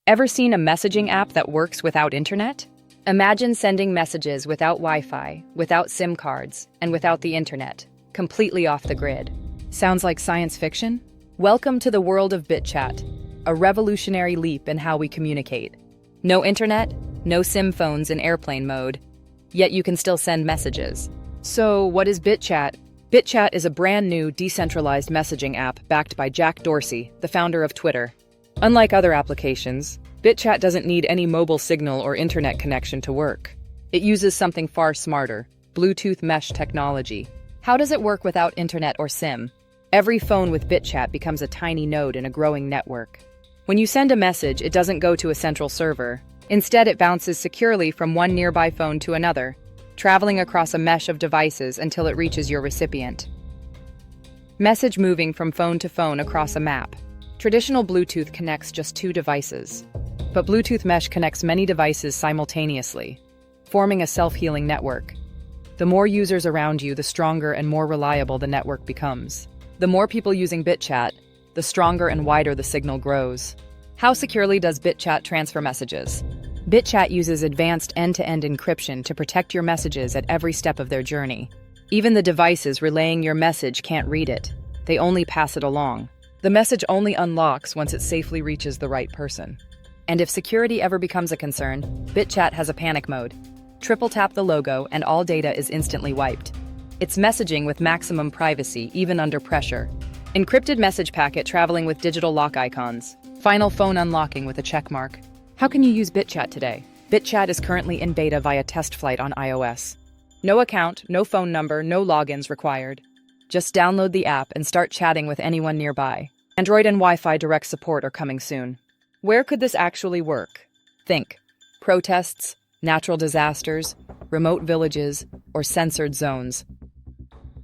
Ever seen a messaging app that works without internet? Imagine sending messages without Wi-Fi, without SIM cards, and without the internet, completely off the grid. Sounds like science fiction? Welcome to the world of BitChat, a revolutionary leap in how we communicate. No internet, no SIM phones in airplane mode, yet you can still send messages. So what is BitChat? BitChat is a brand new decentralized messaging app backed by Jack Dorsey, the founder of Twitter. Unlike other applications, BitChat doesn't need any mobile signal or internet connection to work. It uses something far smarter, Bluetooth mesh technology. How does it work without internet or SIM? Every phone with BitChat becomes a tiny node in a growing network. When you send a message, it doesn't go to a central server. Instead, it bounces securely from one nearby phone to another, traveling across a mesh of devices until it reaches your recipient. Message moving from phone to phone across a map. Traditional Bluetooth connects just two devices, but Bluetooth mesh connects many devices simultaneously, forming a self-healing network. The more users around you, the stronger and more reliable the network becomes. The more people using BitChat, the stronger and wider the signal grows. How securely does BitChat transfer messages? BitChat uses advanced end-to-end encryption to protect your messages at every step of their journey. Even the devices relaying your message can't read it. They only pass it along. The message only unlocks once it safely reaches the right person. And if security ever becomes a concern, BitChat has a panic mode. Triple tap the logo and all data is instantly wiped. It's messaging with maximum privacy, even under pressure. Encrypted message packet traveling with digital lock icons. Final phone unlocking with a check mark. How can you use BitChat today? BitChat is currently in beta via test flight on iOS. No account, no phone number, no logins required. Just download the app and start chatting with anyone nearby. Android and Wi-Fi direct support are coming soon. Where could this actually work? Think: protests, natural disasters, remote villages, or censored zones.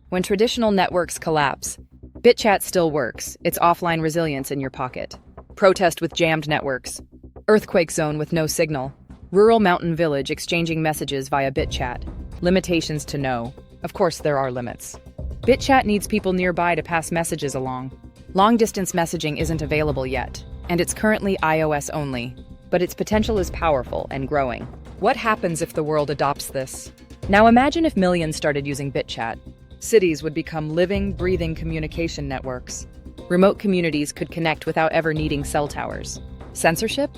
When traditional networks collapse, BitChat still works, its offline resilience in your pocket. Protest with jammed networks. Earthquake zone with no signal. Rural mountain village exchanging messages via BitChat. Limitations to know. Of course, there are limits. BitChat needs people nearby to pass messages along. Long-distance messaging isn't available yet, and it's currently iOS only, but its potential is powerful and growing. What happens if the world adopts this? Now imagine if millions started using BitChat. Cities would become living, breathing communication networks. Remote communities could connect without ever needing cell towers. Censorship?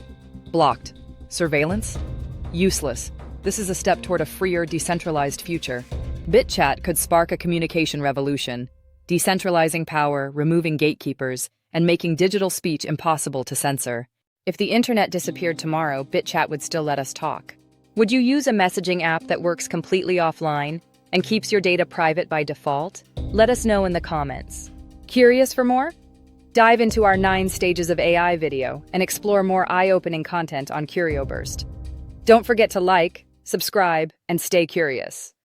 Blocked. Surveillance? Useless. This is a step toward a freer, decentralized future. BitChat could spark a communication revolution, decentralizing power, removing gatekeepers, and making digital speech impossible to censor. If the internet disappeared tomorrow, BitChat would still let us talk. Would you use a messaging app that works completely offline and keeps your data private by default? Let us know in the comments. Curious for more? Dive into our 9 Stages of AI video and explore more eye-opening content on CurioBurst. Don't forget to like, subscribe, and stay curious.